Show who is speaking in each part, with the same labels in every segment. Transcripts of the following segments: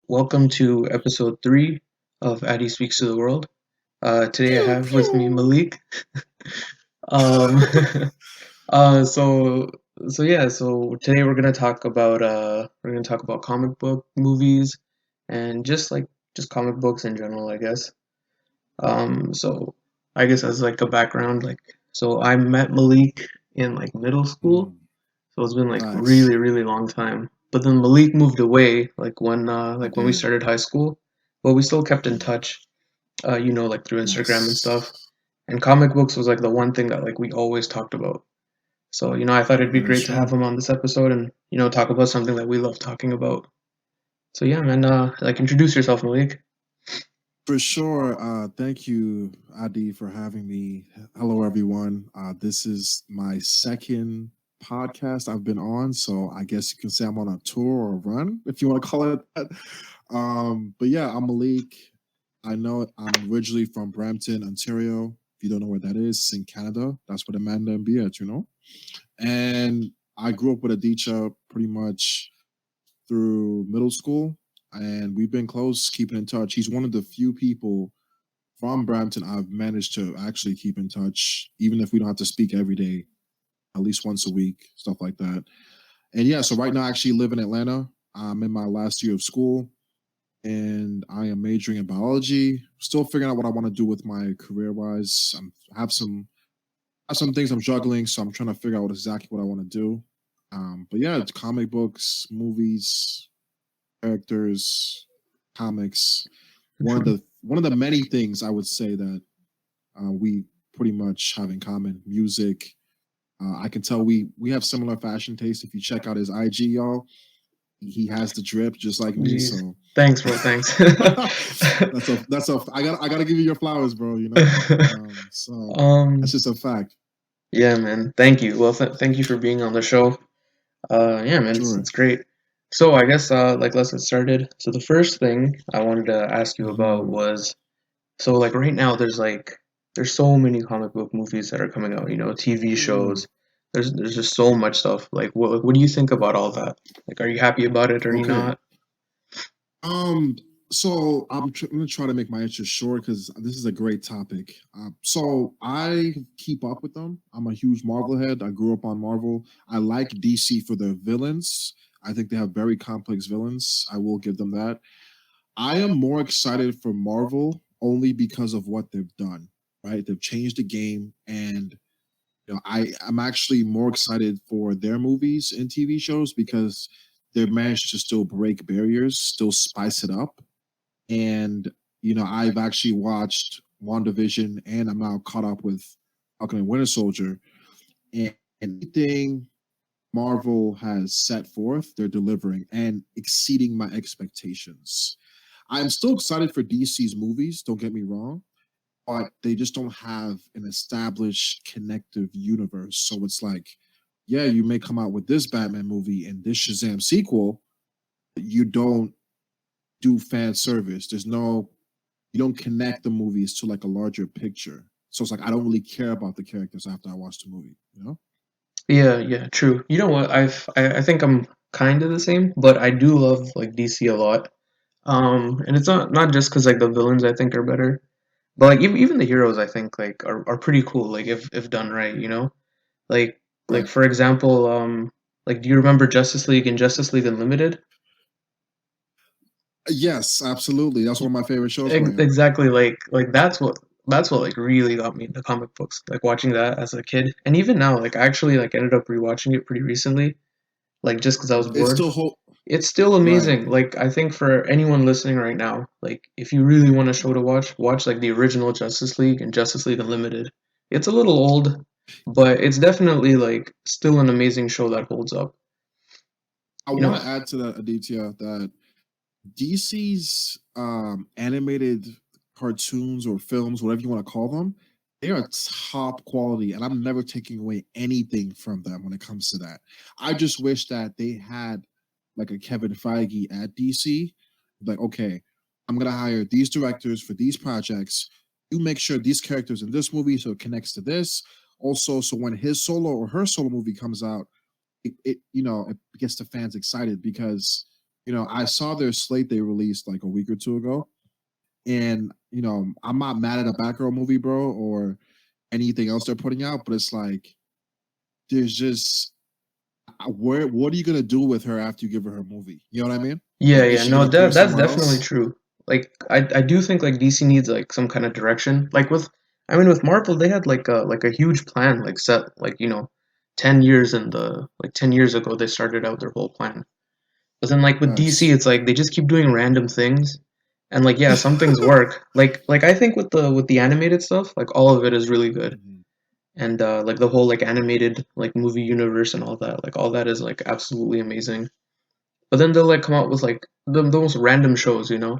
Speaker 1: welcome to episode 3 of Addy Speaks to the World. Today I
Speaker 2: Pew
Speaker 1: have with me
Speaker 2: pew.
Speaker 1: Malik. Um, uh, so so today we're gonna talk about comic book movies and just comic books in general, I guess. So I guess as like a background, so I met Malik in like middle school,
Speaker 2: Mm,
Speaker 1: so it's been like
Speaker 2: facts.
Speaker 1: really long time. But then Malik moved away
Speaker 2: I
Speaker 1: like when we
Speaker 2: did.
Speaker 1: started high school. But we still kept in
Speaker 2: Yeah.
Speaker 1: touch, like through Instagram and stuff.
Speaker 2: Yes.
Speaker 1: And comic books was like the one thing that like we always talked about. So, I thought it'd be
Speaker 2: That is
Speaker 1: great to have
Speaker 2: true.
Speaker 1: him on this episode and, talk about something that we love talking about. So yeah, man, like introduce yourself, Malik.
Speaker 2: For sure. Thank you, Adi, for having me. Hello, everyone. This is my second podcast I've been on, so I guess you can say I'm on a tour or a run, if you want to call it that. But yeah, I'm Malik. I know I'm originally from Brampton, Ontario. If you don't know where that is, it's in Canada. That's where Amanda and Bia at, And I grew up with Aditya pretty much through middle school, and we've been close, keeping in touch. He's one of the few people from Brampton I've managed to actually keep in touch, even if we don't have to speak every day, at least once a week, stuff like that. And yeah, so right now I actually live in Atlanta. I'm in my last year of school, and I am majoring in biology. Still figuring out what I want to do with my career wise. I have some things I'm juggling, so I'm trying to figure out exactly what I want to do. But yeah, it's comic books, movies, characters, comics. One of the many things I would say that we pretty much have in common. Music. I can tell we have similar fashion tastes. If you check out his IG, y'all, he has the drip just like me.
Speaker 1: Jeez.
Speaker 2: So
Speaker 1: Thanks, bro. Thanks.
Speaker 2: that's a I gotta give you your flowers, bro. So that's
Speaker 1: um,
Speaker 2: just a fact.
Speaker 1: yeah, man. Thank you. Well, thank you for being on the show. Yeah, man,
Speaker 2: Sure.
Speaker 1: it's great. So I guess like let's get started. So the first thing I wanted to ask you about
Speaker 2: Mhm.
Speaker 1: was so like right now there's so many comic book movies that are coming out, TV
Speaker 2: Mm.
Speaker 1: shoes. There's just so much stuff. What do you think about all that? Like, are you happy about it or are you
Speaker 2: Okay.
Speaker 1: not?
Speaker 2: Um, so I'm gonna try to make my answer short because this is a great topic. So I keep up with them. I'm a huge Marvel head. I grew up on Marvel. I like DC for their villains. I think they have very complex villains. I will give them that. I am more excited for Marvel only because of what they've done. Right? They've changed the game, and I'm actually more excited for their movies and TV shows because they've managed to still break barriers, still spice it up. And I've actually watched WandaVision, and I'm now caught up with Falcon and Winter Soldier. And anything Marvel has set forth, they're delivering and exceeding my expectations. I'm still excited for DC's movies, don't get me wrong, but they just don't have an established connective universe. So it's like, yeah, you may come out with this Batman movie and this Shazam sequel, but you don't do fan service. You don't connect the movies to like a larger picture. So it's like I don't really care about the characters after I watch the movie.
Speaker 1: Yeah, true. You know what? I think I'm kind of the same, but I do love like DC a lot. And it's not just because like the villains I think are better, but like even the heroes I think like are pretty cool. Like if done right, Like
Speaker 2: Right.
Speaker 1: for example, like do you remember Justice League and Justice League Unlimited?
Speaker 2: Yes, absolutely. That's one of my favorite shows right now.
Speaker 1: Exactly, like that's what like really got me into comic books. Like watching that as a kid, and even now, like I actually like ended up rewatching it pretty recently, like just because I was
Speaker 2: It's
Speaker 1: bored.
Speaker 2: still whole.
Speaker 1: It's still
Speaker 2: Right.
Speaker 1: amazing. Like I think for anyone listening right now, like if you really want a show to watch, watch like the original Justice League and Justice League Unlimited. It's a little old, but it's definitely like still an amazing show that holds up.
Speaker 2: I
Speaker 1: You
Speaker 2: want
Speaker 1: know,
Speaker 2: to add to that, Aditya, that DC's animated cartoons or films, whatever you want to call them, they are top quality, and I'm never taking away anything from them when it comes to that. I just wish that they had like a Kevin Feige at DC, like, okay, I'm gonna hire these directors for these projects. You make sure these characters in this movie so it connects to this. Also, so when his solo or her solo movie comes out, it gets the fans excited because I saw their slate they released like a week or two ago, and I'm not mad at a Batgirl movie, bro, or anything else they're putting out, but it's like there's just where what are you gonna do with her after you give her her movie? You know what I mean?
Speaker 1: Yeah,
Speaker 2: Like, is
Speaker 1: yeah,
Speaker 2: she
Speaker 1: no,
Speaker 2: gonna clear
Speaker 1: that's
Speaker 2: somewhere
Speaker 1: definitely
Speaker 2: else?
Speaker 1: true. Like I do think like DC needs like some kind of direction. Like with I mean with Marvel they had like a huge plan like set like 10 years in the like 10 years ago they started out their whole plan. But then like with DC
Speaker 2: Facts.
Speaker 1: it's like they just keep doing random things and like yeah, some things work. Like I think with the animated stuff, like all of it is really good.
Speaker 2: Mhm.
Speaker 1: And like the whole like animated like movie universe and all that, like all that is like absolutely amazing. But then they'll like come out with like the most random shows, you know?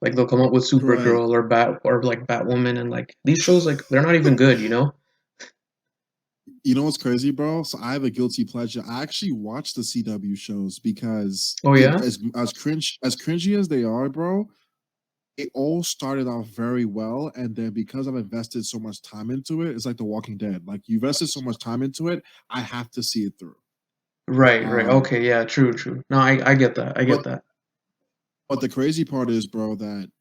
Speaker 1: Like they'll come up with
Speaker 2: Right.
Speaker 1: Supergirl or Bat or like Batwoman and like these shows like they're not even good, you know?
Speaker 2: You know what's crazy, bro? So I have a guilty pleasure. I actually watch the CW shows because
Speaker 1: Oh yeah?
Speaker 2: as cringy as they are, bro, it all started off very well, and then because I've invested so much time into it, it's like The Walking Dead. Like you invested so much time into it, I have to see it through.
Speaker 1: Right, right.
Speaker 2: Um,
Speaker 1: Okay, yeah, true, true. No, I get that. I get
Speaker 2: but
Speaker 1: that.
Speaker 2: but the crazy part is, bro, that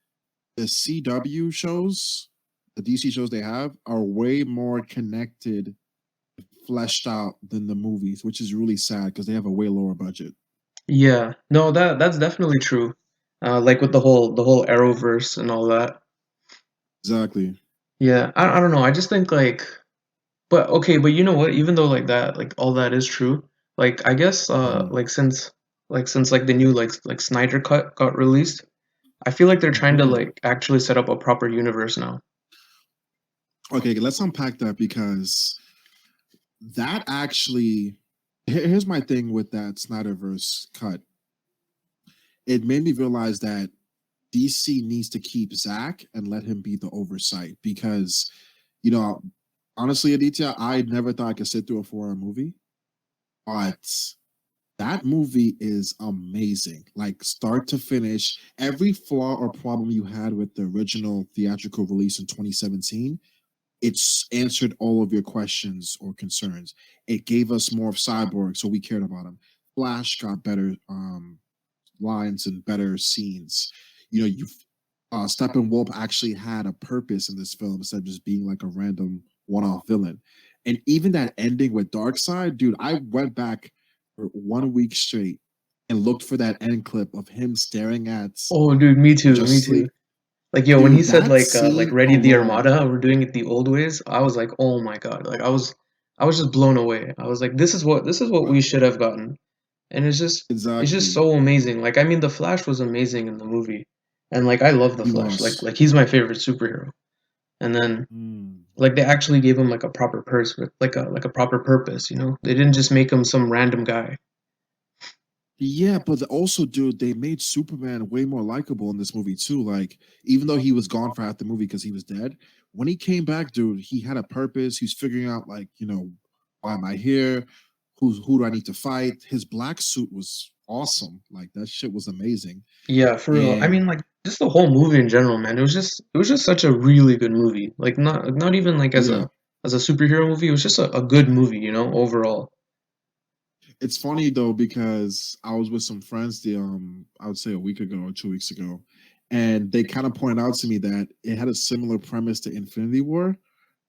Speaker 2: the CW shows, the DC shows they have, are way more connected, fleshed out than the movies, which is really sad because they have a way lower budget.
Speaker 1: Yeah. No, that's definitely true. Like with the whole Arrowverse and all that.
Speaker 2: Exactly.
Speaker 1: Yeah, I don't know. I just think like but okay, but you know what? Even though like that, like all that is true, like I guess
Speaker 2: Mhm.
Speaker 1: like since like the new like Snyder cut got released, I feel like they're trying to
Speaker 2: Mhm.
Speaker 1: like actually set up a proper universe now.
Speaker 2: Okay, let's unpack that because that actually here's my thing with that Snyderverse cut. It made me realize that DC needs to keep Zach and let him be the oversight because, you know, honestly, Aditya, I never thought I could sit through a 4 hour movie, but that movie is amazing. Like start to finish, every flaw or problem you had with the original theatrical release in 2017, it's answered all of your questions or concerns. It gave us more of Cyborg, so we cared about him. Flash got better lines and better scenes. You Steppenwolf actually had a purpose in this film instead of just being like a random one-off villain. And even that ending with Darkseid, dude, I went back for 1 week straight and looked for that end clip of him staring at
Speaker 1: Oh, dude, me too, me
Speaker 2: Justice
Speaker 1: too.
Speaker 2: League.
Speaker 1: Like yo, when he
Speaker 2: Dude,
Speaker 1: said
Speaker 2: that
Speaker 1: like
Speaker 2: scene
Speaker 1: ready the
Speaker 2: alone,
Speaker 1: Armada, we're doing it the old ways, I was like, oh my God, like I was just blown away. I was like, this is what we should have gotten. And it's just
Speaker 2: exactly,
Speaker 1: so amazing. Like I mean, the Flash was amazing in the movie, and like I love the
Speaker 2: he
Speaker 1: Flash.
Speaker 2: was.
Speaker 1: Like he's my favorite superhero. And then
Speaker 2: Mm.
Speaker 1: like they actually gave him like a proper like a proper purpose. You know, they didn't just make him some random guy.
Speaker 2: Yeah, but also, dude, they made Superman way more likable in this movie too. Like, even though he was gone for half the movie because he was dead, when he came back, dude, he had a purpose. He's figuring out, like, why am I here? Who do I need to fight? His black suit was awesome. Like that shit was amazing.
Speaker 1: Yeah, for real. I
Speaker 2: And
Speaker 1: mean, like just the whole movie in general, man. It was just such a really good movie. Like not even like
Speaker 2: oh yeah,
Speaker 1: as a superhero movie. It was just a good movie, you know, overall.
Speaker 2: it's funny though because I was with some friends the I would say a week ago or 2 weeks ago, and they kind of pointed out to me that it had a similar premise to Infinity War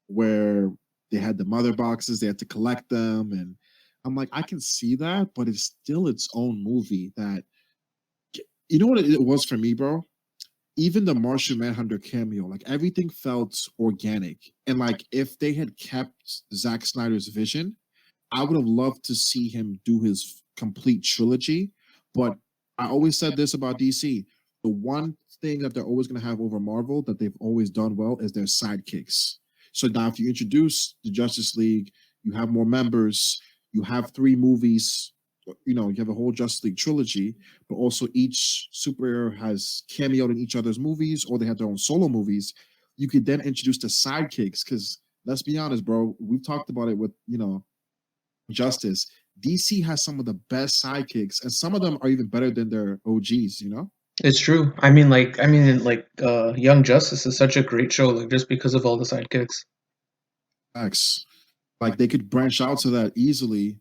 Speaker 2: where they had the mother boxes, they had to collect them. And I'm like, I can see that, but it's still its own movie that, you know what it was for me, bro? Even the Martian Manhunter cameo, like everything felt organic. And like if they had kept Zack Snyder's vision, I would have loved to see him do his complete trilogy. But I always said this about DC. The one thing that they're always going to have over Marvel that they've always done well is their sidekicks. So now, if you introduce the Justice League, you have more members, you have 3 movies, you have a whole Justice League trilogy, but also each superhero has cameoed in each other's movies or they have their own solo movies. You could then introduce the sidekicks because let's be honest, bro, we've talked about it with, Justice. DC has some of the best sidekicks, and some of them are even better than their OGs.
Speaker 1: It's true. I mean, like, Young Justice is such a great show, like, just because of all the sidekicks.
Speaker 2: X. Like they could branch out to that easily,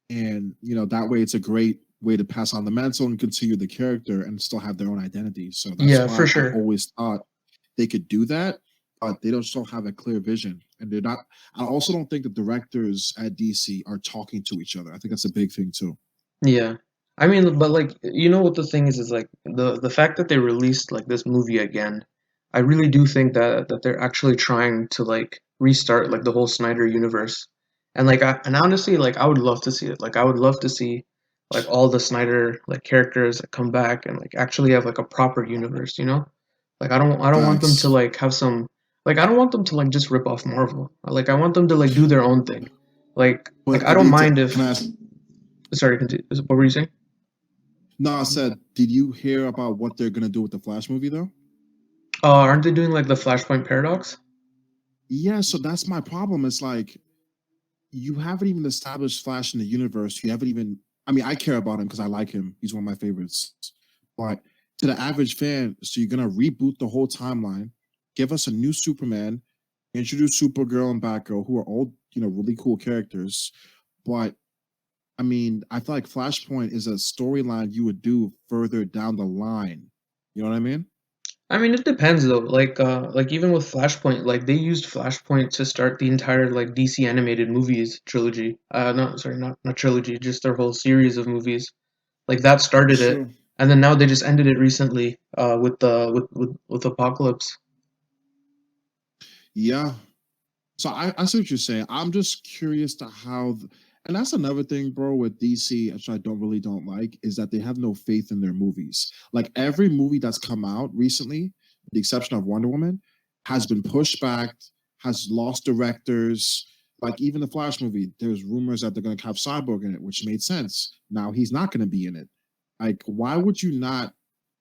Speaker 2: and that way it's a great way to pass on the mantle and continue the character and still have their own identity. So that's
Speaker 1: Yeah, for
Speaker 2: why I
Speaker 1: sure.
Speaker 2: always thought they could do that, but they don't still have a clear vision. And they're not, I also don't think the directors at DC are talking to each other. I think that's a big thing too.
Speaker 1: Yeah. I mean, but like you know what the thing is like the fact that they released like this movie again, I really do think that they're actually trying to like restart like the whole Snyder universe. And honestly like I would love to see it. Like I would love to see like all the Snyder like characters that come back and like actually have like a proper universe, you know? Like I don't want them to
Speaker 2: Facts.
Speaker 1: like have some like I don't want them to like just rip off Marvel. Like I want them to like do their own thing. Like
Speaker 2: But
Speaker 1: I don't mind
Speaker 2: can I
Speaker 1: if
Speaker 2: ask?
Speaker 1: sorry, continue. What were you saying?
Speaker 2: No, I said, did you hear about what they're gonna do with the Flash movie though?
Speaker 1: Aren't they doing like the Flashpoint paradox?
Speaker 2: Yeah, so that's my problem. It's like you haven't even established Flash in the universe. You haven't even. I mean, I care about him because I like him. He's one of my favorites. But to the average fan, so you're gonna reboot the whole timeline, give us a new Superman, introduce Supergirl and Batgirl, who are all really cool characters. But I mean, I feel like Flashpoint is a storyline you would do further down the line. You know what I mean?
Speaker 1: I mean, it depends though. Like even with Flashpoint, like they used Flashpoint to start the entire like DC animated movies trilogy. Not sorry, not trilogy, just their whole series of movies. Like that started it,
Speaker 2: Sure.
Speaker 1: and then now they just ended it recently. With the with Apocalypse.
Speaker 2: Yeah. So I see what you're saying. I'm just curious to how, and that's another thing, bro, with DC, which I don't like, is that they have no faith in their movies. Like every movie that's come out recently, with the exception of Wonder Woman, has been pushed back, has lost directors. Like even the Flash movie, there's rumors that they're going to have Cyborg in it, which made sense. Now he's not going to be in it. Like, why would you not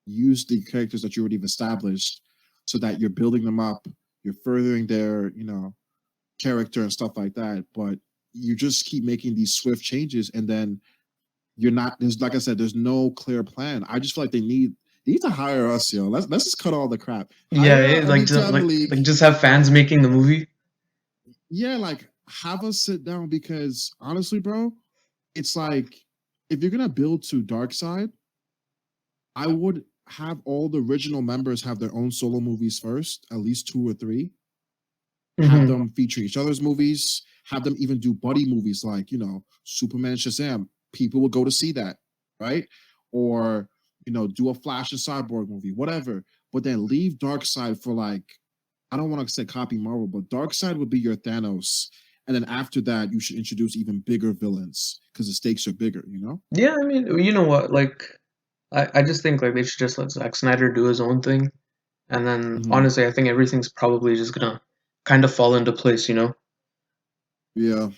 Speaker 2: use the characters that you already have established so that you're building them up, you're furthering their, character and stuff like that. But you just keep making these swift changes, and then you're not. There's like I said, there's no clear plan. I just feel like they need to hire us, yo. Let's just cut all the crap.
Speaker 1: Yeah,
Speaker 2: Hire
Speaker 1: like
Speaker 2: every
Speaker 1: just
Speaker 2: time league.
Speaker 1: like just have fans making the movie.
Speaker 2: Yeah, like have us sit down because honestly, bro, it's like if you're gonna build to Dark Side, I would have all the original members have their own solo movies first, at least two or three, have
Speaker 1: Hmm.
Speaker 2: them feature each other's movies, have them even do buddy movies like, Superman Shazam. People will go to see that, right? Or, do a Flash and Cyborg movie, whatever. But then leave Darkseid for like, I don't want to say copy Marvel, but Darkseid would be your Thanos. And then after that, you should introduce even bigger villains because the stakes are bigger?
Speaker 1: Yeah, I mean, you know what? Like, I just think like they should just let Zack Snyder do his own thing, and then
Speaker 2: Mhm.
Speaker 1: honestly, I think everything's probably just gonna kind of fall into place, you know?
Speaker 2: Yeah.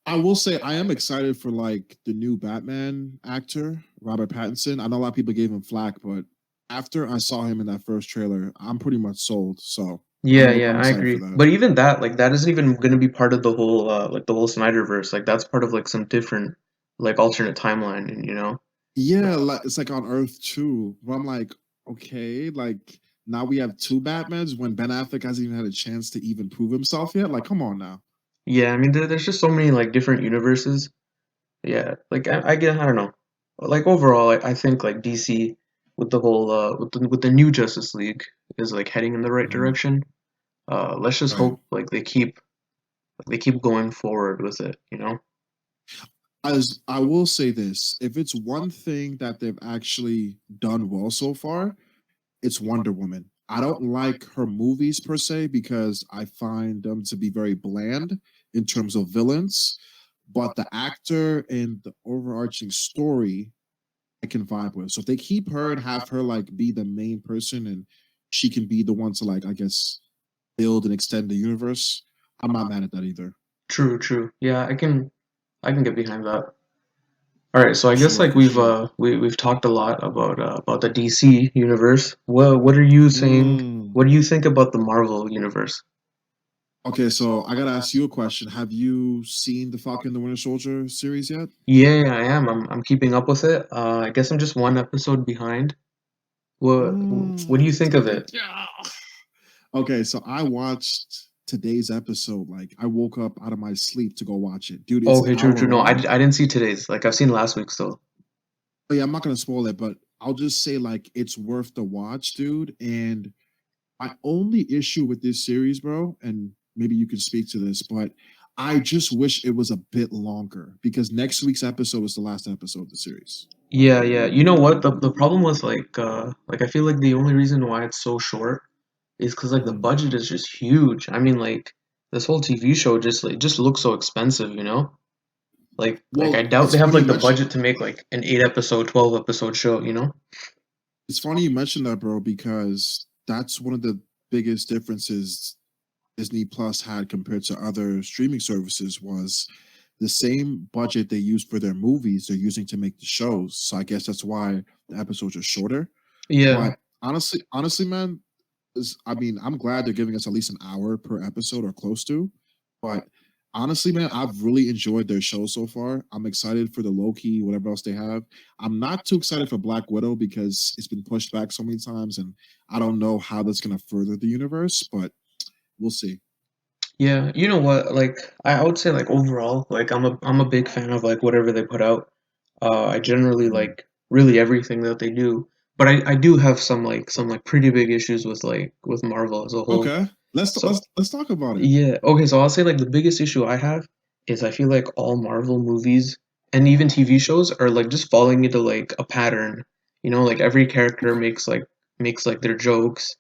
Speaker 2: I will say I am excited for like the new Batman actor, Robert Pattinson. I know a lot of people gave him flack, but after I saw him in that first trailer, I'm pretty much sold. So
Speaker 1: Yeah, yeah,
Speaker 2: I'm
Speaker 1: I
Speaker 2: excited for
Speaker 1: agree.
Speaker 2: that.
Speaker 1: But even that, like, that isn't even gonna be part of the whole, like the whole Snyderverse. Like, that's part of like some different, like, alternate timeline, and you know?
Speaker 2: Yeah, like it's like on Earth too. Where I'm like, okay, like now we have two Batmans when Ben Affleck hasn't even had a chance to even prove himself yet. Like, come on now.
Speaker 1: Yeah, I mean, there's just so many like different universes. Yeah, like I get, I don't know. Like overall, I think like DC with the whole with the new Justice League is like heading in the right
Speaker 2: Mhm.
Speaker 1: direction. Let's just
Speaker 2: Right.
Speaker 1: hope like they keep going forward with it, you know?
Speaker 2: As I will say this, if it's one thing that they've actually done well so far, it's Wonder Woman. I don't like her movies per se because I find them to be very bland in terms of villains, but the actor and the overarching story I can vibe with. So if they keep her and have her like be the main person and she can be the one to like I guess build and extend the universe, I'm not mad at that either.
Speaker 1: True, true. Yeah, I can get behind that. All right, so I guess
Speaker 2: Sure,
Speaker 1: like
Speaker 2: for sure.
Speaker 1: we've talked a lot about the DC universe. What are you saying?
Speaker 2: Mm.
Speaker 1: What do you think about the Marvel universe?
Speaker 2: Okay, so I gotta ask you a question. Have you seen the Falcon and the Winter Soldier series yet?
Speaker 1: Yeah, I am. I'm keeping up with it. I guess I'm just one episode behind. What do you think of it?
Speaker 2: Yeah. Okay, so I watched today's episode. Like I woke up out of my sleep to go watch it. Dude, it's an
Speaker 1: Okay, true,
Speaker 2: hour
Speaker 1: true. No, I
Speaker 2: long.
Speaker 1: didn't see today's. Like I've seen last week's though.
Speaker 2: Oh, yeah, I'm not gonna spoil it, but I'll just say like it's worth the watch, dude. And my only issue with this series, bro, and maybe you can speak to this, but I just wish it was a bit longer because next week's episode is the last episode of the series.
Speaker 1: Yeah, yeah. You know what? The problem was like I feel like the only reason why it's so short is because like the
Speaker 2: Mhm.
Speaker 1: budget is just huge. I mean, like this whole TV show just looks so expensive, you know? Like I
Speaker 2: Well,
Speaker 1: doubt they have like the budget to make like an 8 episode, 12 episode show, you know?
Speaker 2: it's funny you mentioned that, bro, because that's one of the biggest differences Disney Plus had compared to other streaming services was the same budget they use for their movies they're using to make the shows. So I guess that's why the episodes are shorter.
Speaker 1: Yeah.
Speaker 2: But honestly, man, I mean, I'm glad they're giving us at least an hour per episode or close to. But honestly, man, I've really enjoyed their show so far. I'm excited for the Loki, whatever else they have. I'm not too excited for Black Widow because it's been pushed back so many times, and I don't know how that's going to further the universe. But we'll see.
Speaker 1: Yeah, you know what? Like I would say like overall, like I'm a big fan of like whatever they put out. I generally
Speaker 2: Mhm.
Speaker 1: like really everything that they do, but I do have some like pretty big issues with Marvel as a whole.
Speaker 2: Okay,
Speaker 1: So
Speaker 2: let's talk about it.
Speaker 1: yeah, okay, so I'll say like the biggest issue I have is I feel like all Marvel movies and even TV shows are like just falling into like a pattern. You know, like every character
Speaker 2: Okay.
Speaker 1: makes like their jokes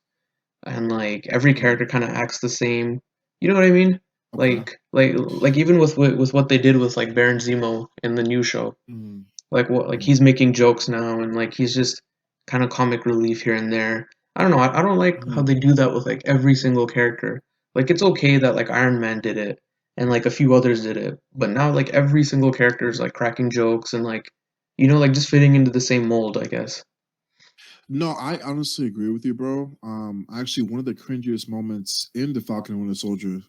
Speaker 1: and like every
Speaker 2: Mhm.
Speaker 1: character kind of acts the same. You know what I mean?
Speaker 2: Okay.
Speaker 1: Like even with what they did with like Baron Zemo in the new show.
Speaker 2: Mhm.
Speaker 1: Like
Speaker 2: Mhm.
Speaker 1: he's making jokes now and like he's just kind of comic relief here and there. I don't know. I don't like how
Speaker 2: Mhm.
Speaker 1: they do that with like every single character. Like it's okay that like Iron Man did it and like a few others did it, but now like every single character is like cracking jokes and like like just fitting into the same mold, I guess.
Speaker 2: No, I honestly agree with you, bro. Actually, one of the cringiest moments in the Falcon and Winter Soldier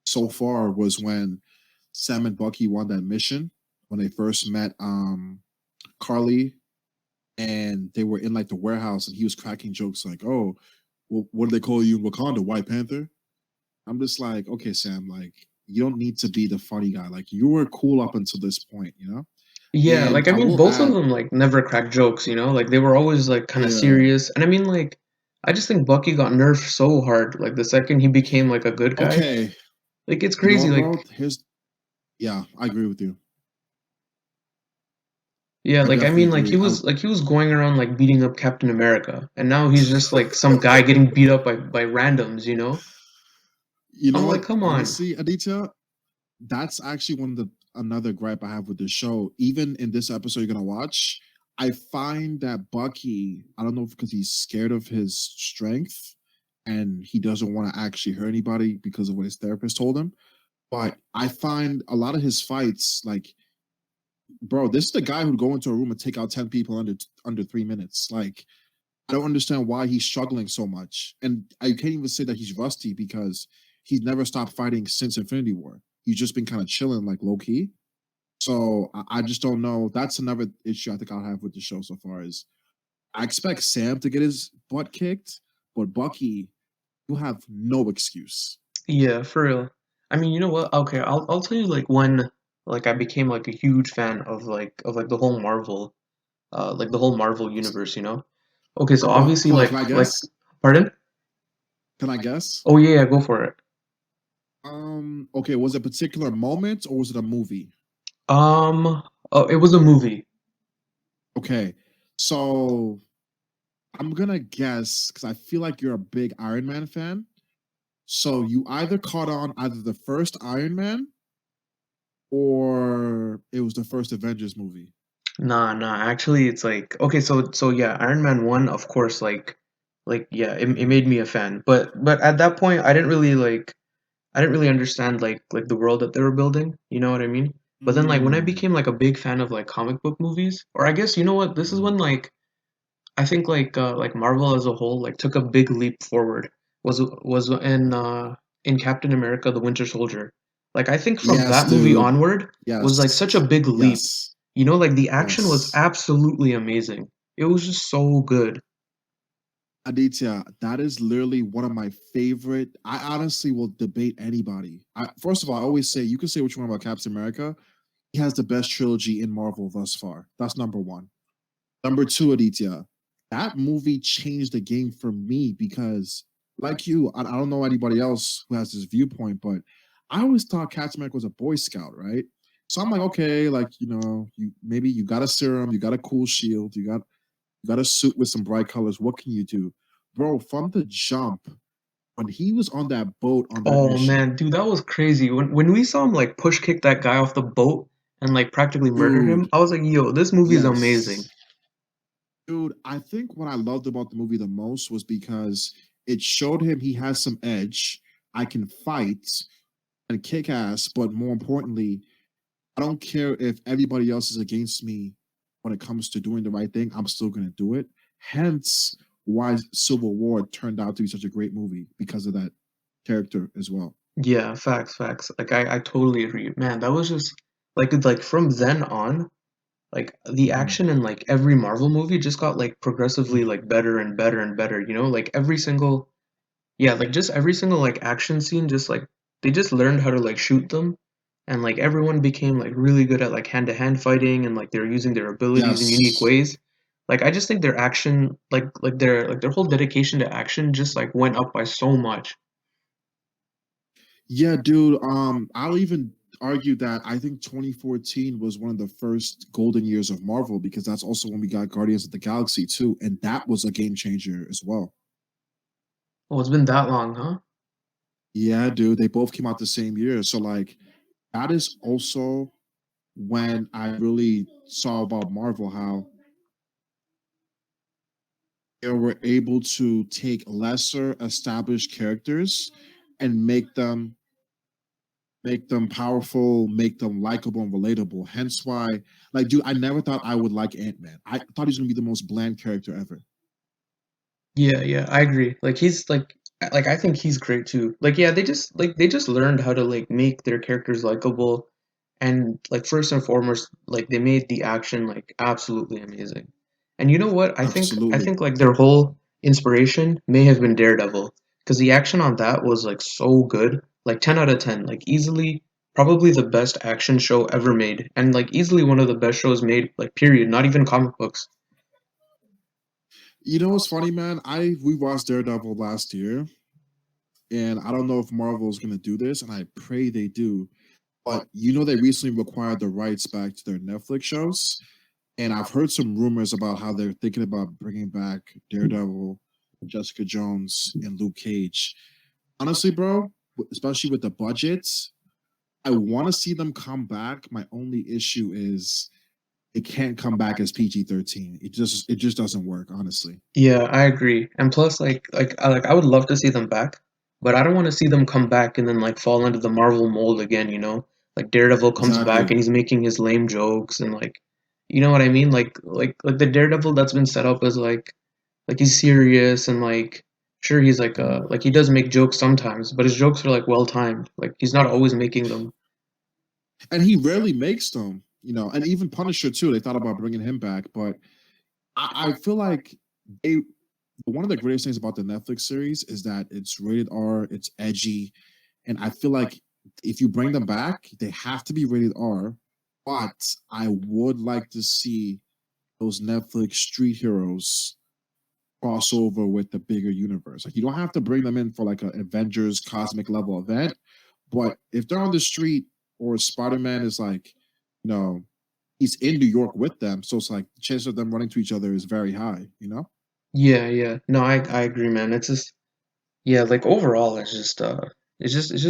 Speaker 2: so far was when Sam and Bucky won that mission when they first met Carly and they were in like the warehouse and he was cracking jokes like, "Oh, well, what do they call you in Wakanda, White Panther?" I'm just like, "Okay, Sam, like you don't need to be the funny guy. Like you were cool up until this point, you know?"
Speaker 1: Yeah,
Speaker 2: And
Speaker 1: like I
Speaker 2: I
Speaker 1: mean
Speaker 2: will
Speaker 1: both of
Speaker 2: add,
Speaker 1: them like never cracked jokes, Like they were always like kind of
Speaker 2: yeah,
Speaker 1: serious. And I mean like I just think Bucky got nerfed so hard like the second he became like a good guy.
Speaker 2: okay,
Speaker 1: Like it's
Speaker 2: you know
Speaker 1: crazy
Speaker 2: what,
Speaker 1: like
Speaker 2: bro? Here's yeah, I agree with you.
Speaker 1: yeah,
Speaker 2: I
Speaker 1: like I
Speaker 2: definitely
Speaker 1: mean
Speaker 2: agree.
Speaker 1: like he was going around like beating up Captain America and now he's just like some guy getting beat up by randoms.
Speaker 2: You know
Speaker 1: I'm
Speaker 2: what?
Speaker 1: like, come on.
Speaker 2: Honestly, Aditya, that's actually one of the another gripe I have with the show. Even in this episode you're gonna watch, I find that Bucky, I don't know if because he's scared of his strength and he doesn't want to actually hurt anybody because of what his therapist told him. But I find a lot of his fights, like, bro, this is the guy who'd go into a room and take out 10 people under 3 minutes. Like, I don't understand why he's struggling so much. And I can't even say that he's rusty because he's never stopped fighting since Infinity War. He's just been kind of chilling, like low key. So I just don't know. That's another issue I think I'll have with the show so far is I expect Sam to get his butt kicked, but Bucky, you have no excuse.
Speaker 1: Yeah, for real. I mean, you know what? Okay, I'll tell you like when like I became like a huge fan of like the whole Marvel universe. Okay, so
Speaker 2: Oh,
Speaker 1: obviously
Speaker 2: hold on.
Speaker 1: like
Speaker 2: Can I
Speaker 1: like
Speaker 2: guess?
Speaker 1: pardon?
Speaker 2: Can I guess?
Speaker 1: Oh yeah, yeah, go for it.
Speaker 2: Okay. Was it a particular moment or was it a movie?
Speaker 1: Oh, it was a movie.
Speaker 2: Okay. So I'm gonna guess because I feel like you're a big Iron Man fan. So you either caught on either the first Iron Man or it was the first Avengers movie.
Speaker 1: Nah, nah. Actually, it's like okay, so yeah, Iron Man 1, of course, like yeah, it
Speaker 2: Mhm.
Speaker 1: made me a fan. But at that point, I didn't really understand like the world that they were building. You know what I mean? But then like when I
Speaker 2: Mm.
Speaker 1: became like a big fan of like comic book movies, or I guess you know what, this is
Speaker 2: Mhm.
Speaker 1: when like I think like Marvel as a whole like took a big leap forward. Was in Captain America: The Winter Soldier. Like I think from
Speaker 2: Yes,
Speaker 1: that movie
Speaker 2: dude.
Speaker 1: onward was like such a
Speaker 2: Yes.
Speaker 1: big leap.
Speaker 2: Yes.
Speaker 1: Like the action was
Speaker 2: Yes.
Speaker 1: absolutely amazing. It was just so good.
Speaker 2: Aditya, that is literally one of my favorite. I honestly will debate anybody. First of all, I always say you can say what you want about Captain America. He has the best trilogy in Marvel thus far. That's number one. Number two, Aditya, that movie changed the game for me because, like you, I don't know anybody else who has this viewpoint, but I always thought Captain America was a Boy Scout, right? So I'm like, okay, like you maybe you got a serum, you got a cool shield, you got a suit with some bright colors. What can you do, bro? From the jump, when he was on that boat on that
Speaker 1: Oh
Speaker 2: mission,
Speaker 1: man, dude, that was crazy. When we saw him like push kick that guy off the boat and like practically murder him,
Speaker 2: dude,
Speaker 1: I was like, yo, this movie is amazing.
Speaker 2: yes, dude, I think what I loved about the movie the most was because it showed him he has some edge. I can fight and kick ass, but more importantly, I don't care if everybody else is against me when it comes to doing the right thing. I'm still going to do it. Hence, why Civil War turned out to be such a great movie because of that character as well.
Speaker 1: Yeah, facts, facts. Like I totally agree. Man, that was just like from then on, like the
Speaker 2: Mhm.
Speaker 1: action in like every Marvel movie just got like progressively like better and better and better, you know? Like every single yeah, like just every single like action scene just like they just learned how to like shoot them and like everyone became like really good at like hand-to-hand fighting and like they're using their abilities in unique
Speaker 2: Yes.
Speaker 1: ways. Like I just think their action like their whole dedication to action just like went up by so much.
Speaker 2: Yeah, dude. I'll even argue that I think 2014 was one of the first golden years of Marvel because that's also when we got Guardians of the Galaxy too, and that was a game changer as well.
Speaker 1: Oh, it's been that long, huh?
Speaker 2: Yeah, dude. They both came out the same year, so like that is also when I really saw about Marvel how they were able to take lesser established characters and make them powerful, make them likable and relatable. Hence why, like, dude, I never thought I would like Ant Man. I thought he was gonna be the most bland character ever.
Speaker 1: Yeah, yeah, I agree. Like he's like I think he's great too. Like yeah, they just learned how to like make their characters likable and like first and foremost like they made the action like absolutely amazing. And you know what? I
Speaker 2: Absolutely.
Speaker 1: think like their whole inspiration may have been Daredevil because the action on that was like so good. Like 10 out of 10. Like easily probably the best action show ever made and like easily one of the best shows made like period, not even comic books.
Speaker 2: You know what's funny, man? We watched Daredevil last year, and I don't know if Marvel is gonna do this, and I pray they do. But they recently acquired the rights back to their Netflix shows, and I've heard some rumors about how they're thinking about bringing back Daredevil, Jessica Jones, and Luke Cage. Honestly, bro, especially with the budgets, I want to see them come back. My only issue is it can't come back as PG-13. It just doesn't work, honestly.
Speaker 1: Yeah, I agree. And plus, like I would love to see them back, but I don't want to see them come back and then like fall into the Marvel mold again, you know? Like Daredevil comes back
Speaker 2: Exactly.
Speaker 1: and he's making his lame jokes and like, you know what I mean? Like the Daredevil that's been set up as like he's serious and like sure he's
Speaker 2: Mhm.
Speaker 1: like he does make jokes sometimes, but his jokes are like well timed. Like he's not always making them.
Speaker 2: And he rarely makes them, and even Punisher too. They thought about bringing him back, but I feel like they one of the greatest things about the Netflix series is that it's rated R, it's edgy, and I feel like if you bring them back, they have to be rated R. But I would like to see those Netflix street heroes cross over with the bigger universe. Like you don't have to bring them in for like an Avengers cosmic level event, but if they're on the street or Spider-Man is like, you know, he's in New York with them, so it's like the chance of them running to each other is very high.
Speaker 1: Yeah, yeah. No, I agree, man. It's just yeah, like overall it's just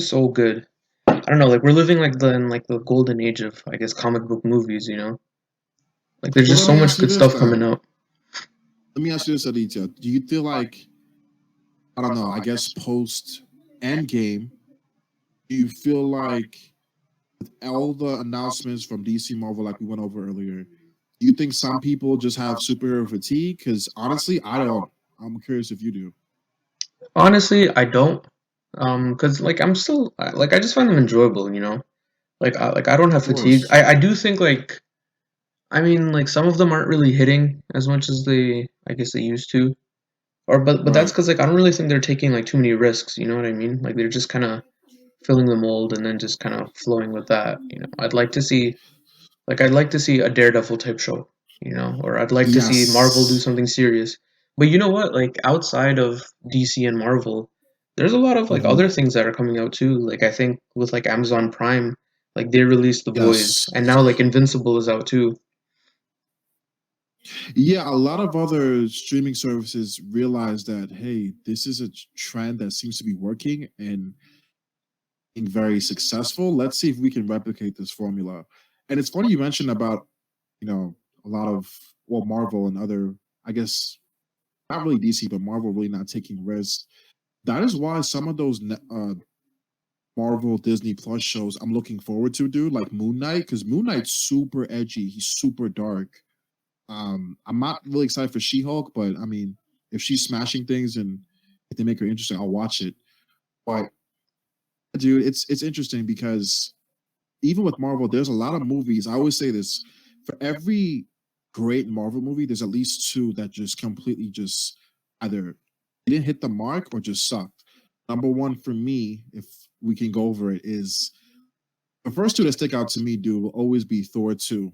Speaker 1: so good. I don't know, like we're living like the in like the golden age of I guess comic book movies, you know? Like there's
Speaker 2: Well,
Speaker 1: just
Speaker 2: let
Speaker 1: so
Speaker 2: me
Speaker 1: much
Speaker 2: ask you
Speaker 1: good
Speaker 2: this
Speaker 1: stuff coming
Speaker 2: then.
Speaker 1: out.
Speaker 2: Let me ask you this, Aditya. Do you feel like, I don't know, I guess post Endgame, do you feel like all the announcements from DC Marvel, like we went over earlier, do you think some people just have superhero fatigue? Because honestly, I don't. I'm curious if you do.
Speaker 1: Honestly, I don't. 'Cause like I'm still like I just find them enjoyable, you know? Like I don't
Speaker 2: Of
Speaker 1: have fatigue.
Speaker 2: course.
Speaker 1: I do think like I mean like some of them aren't really hitting as much as they I guess they used to. Or but that's
Speaker 2: Right.
Speaker 1: because like I don't really think they're taking like too many risks, you know what I mean? Like they're just kind of filling the mold and then just kind of flowing with that, you know. I'd like to see a Daredevil type show. or I'd like to see Marvel do
Speaker 2: Yes.
Speaker 1: something serious. But you know what? Like outside of DC and Marvel, there's a lot of like
Speaker 2: Mhm.
Speaker 1: other things that are coming out too. Like I think with like Amazon Prime, like they released The Boys,
Speaker 2: Yes.
Speaker 1: and now like Invincible is out too.
Speaker 2: Yeah, a lot of other streaming services realize that, hey, this is a trend that seems to be working and being very successful. Let's see if we can replicate this formula. And it's funny you mentioned about, a lot of, well, Marvel and other, I guess, not really DC, but Marvel really not taking risks. That is why some of those Marvel Disney Plus shows I'm looking forward to, dude, like Moon Knight, because Moon Knight's super edgy. He's super dark. I'm not really excited for She-Hulk, but I mean, if she's smashing things and if they make her interesting, I'll watch it. But dude, it's interesting because even with Marvel, there's a lot of movies. I always say this: for every great Marvel movie, there's at least two that just completely just either didn't hit the mark or just sucked. Number one for me, if we can go over it, is the first two that stick out to me, dude, will always be Thor 2.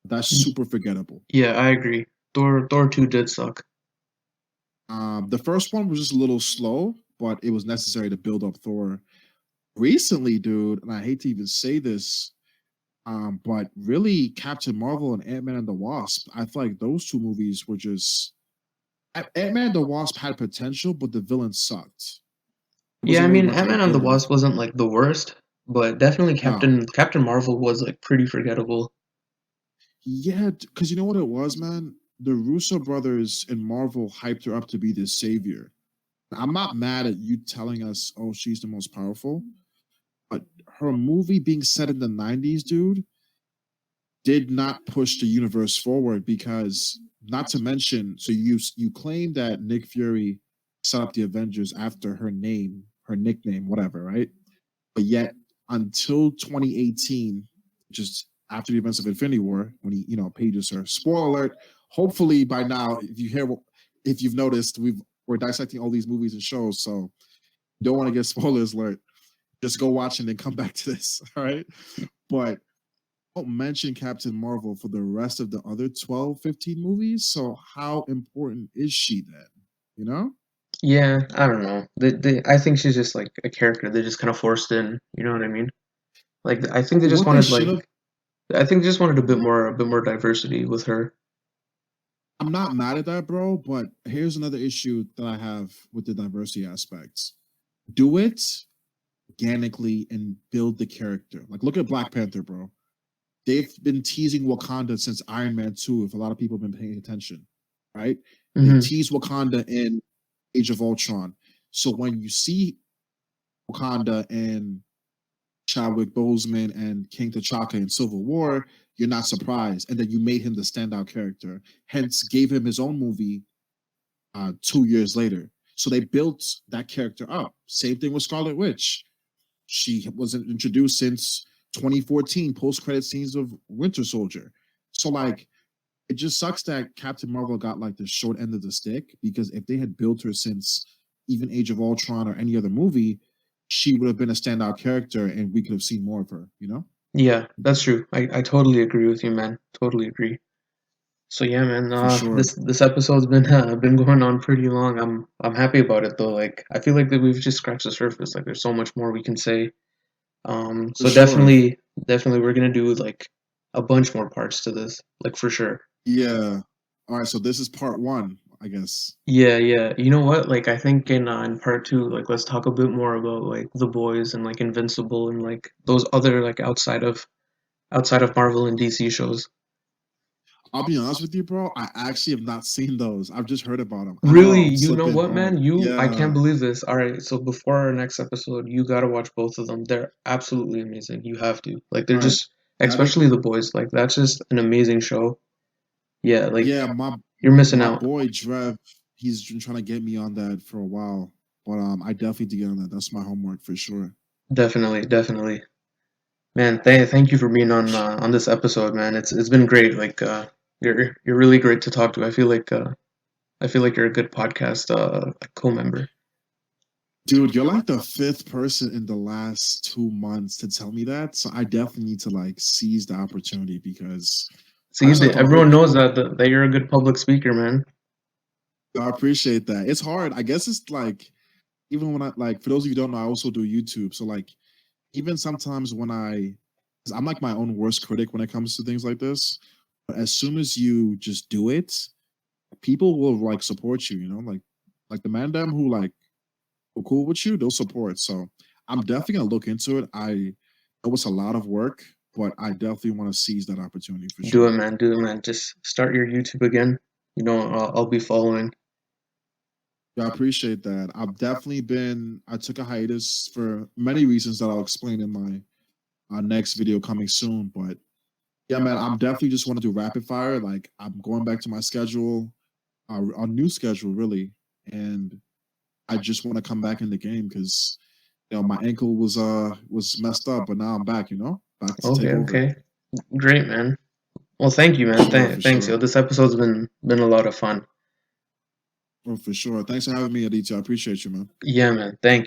Speaker 2: That's super forgettable.
Speaker 1: Yeah, I agree. Thor 2 did suck.
Speaker 2: The first one was just a little slow, but it was necessary to build up Thor. Recently, dude, and I hate to even say this, but really Captain Marvel and Ant Man and the Wasp, I feel like those two movies were just Ant Man and the Wasp had potential, but the villain sucked. It
Speaker 1: Yeah, I
Speaker 2: wasn't really
Speaker 1: mean
Speaker 2: much of a
Speaker 1: Ant-Man and the
Speaker 2: villain.
Speaker 1: Wasp wasn't like the worst, but definitely
Speaker 2: No.
Speaker 1: Captain Marvel was like pretty forgettable.
Speaker 2: Yeah, because you know what it was, man? The Russo brothers in Marvel hyped her up to be this savior. I'm not mad at you telling us, oh, she's the most powerful, but her movie being set in the 90s, dude, did not push the universe forward because not to mention, so you claim that Nick Fury set up the Avengers after her name, her nickname, whatever, right? But yet until 2018, just after the events of Infinity War, when he, pages her. Spoiler alert. Hopefully by now, if you've noticed, we're dissecting all these movies and shows, so don't want to get spoilers alert. Just go watch and then come back to this. All right. But don't mention Captain Marvel for the rest of the other 12, 15 movies. So how important is she then? You know?
Speaker 1: Yeah, I don't know. I think she's just like a character they just kind of forced in. You know what I mean? Like I think they just
Speaker 2: What they
Speaker 1: wanted
Speaker 2: should
Speaker 1: like
Speaker 2: have,
Speaker 1: I think they just wanted a bit more diversity with her.
Speaker 2: I'm not mad at that, bro, but here's another issue that I have with the diversity aspects. Do it organically and build the character. Like, look at Black Panther, bro. They've been teasing Wakanda since Iron Man 2, if a lot of people have been paying attention, right? They
Speaker 1: Hmm.
Speaker 2: teased Wakanda in Age of Ultron. So when you see Wakanda and Chadwick Boseman and King T'Chaka in Civil War, you're not surprised. And then you made him the standout character. Hence, gave him his own movie 2 years later. So they built that character up. Same thing with Scarlet Witch. She wasn't introduced since 2014, post-credit scenes of Winter Soldier. So like it just sucks that Captain Marvel got like the short end of the stick because if they had built her since even Age of Ultron or any other movie, she would have been a standout character and we could have seen more of her, you know?
Speaker 1: Yeah, that's true. I totally agree with you, man. Totally agree. So yeah, man.
Speaker 2: For sure.
Speaker 1: This episode's been going on pretty long. I'm happy about it though. Like I feel like that we've just scratched the surface. Like there's so much more we can say.
Speaker 2: For
Speaker 1: So
Speaker 2: sure.
Speaker 1: definitely we're gonna do like a bunch more parts to this, like for sure.
Speaker 2: Yeah. All right. So this is part one, I guess.
Speaker 1: Yeah, yeah. You know what? Like I think in part two, like let's talk a bit more about like The Boys and like Invincible and like those other like outside of Marvel and DC shows.
Speaker 2: I'll be honest with you, bro. I actually have not seen those. I've just heard about them. I know
Speaker 1: Really,
Speaker 2: I'm
Speaker 1: you know
Speaker 2: slipping
Speaker 1: what, man?
Speaker 2: hard.
Speaker 1: I can't
Speaker 2: Yeah.
Speaker 1: believe this. All right, so before our next episode, you gotta watch both of them. They're absolutely amazing. You have to. Like they're
Speaker 2: All right.
Speaker 1: just,
Speaker 2: That is,
Speaker 1: especially The Boys. Like that's just an amazing show. Yeah, like
Speaker 2: yeah,
Speaker 1: you're missing
Speaker 2: my
Speaker 1: out.
Speaker 2: boy Drev, he's been trying to get me on that for a while. But I definitely to get on that. That's my homework for sure.
Speaker 1: Definitely, definitely. Man, thank you for being on this episode, man. It's been great. Like you're really great to talk to. I feel like you're a good podcast co-member.
Speaker 2: Dude, you're like the fifth person in the last 2 months to tell me that. So I definitely need to like seize the opportunity because I
Speaker 1: See,
Speaker 2: just like to
Speaker 1: everyone
Speaker 2: hook.
Speaker 1: knows that you're a good public speaker, man.
Speaker 2: I appreciate that. It's hard. I guess it's like even when I like for those of you who don't know, I also do YouTube. So like even sometimes when 'cause I'm like my own worst critic when it comes to things like this. But as soon as you just do it, people will like support you, you know, like the man them who like who cool with you, they'll support. So I'm definitely gonna look into it. I know it's a lot of work, but I definitely want to seize that opportunity for
Speaker 1: Do it,
Speaker 2: sure.
Speaker 1: man. Do it, man. Just start your YouTube again. I'll be following.
Speaker 2: Yeah, I appreciate that. I took a hiatus for many reasons that I'll explain in my next video coming soon. But yeah, man, I'm definitely just want to do rapid fire. Like I'm going back to my schedule, our new schedule really, and I just want to come back in the game because my ankle was messed up, but now I'm back. Back to take
Speaker 1: Okay,
Speaker 2: over.
Speaker 1: okay. Great, man. Well, thank you,
Speaker 2: For
Speaker 1: man.
Speaker 2: sure, for
Speaker 1: Thanks, yo.
Speaker 2: sure.
Speaker 1: This episode's been a lot of fun.
Speaker 2: Oh, for sure. Thanks for having me, Aditya. I appreciate you, man.
Speaker 1: Yeah, man. Thank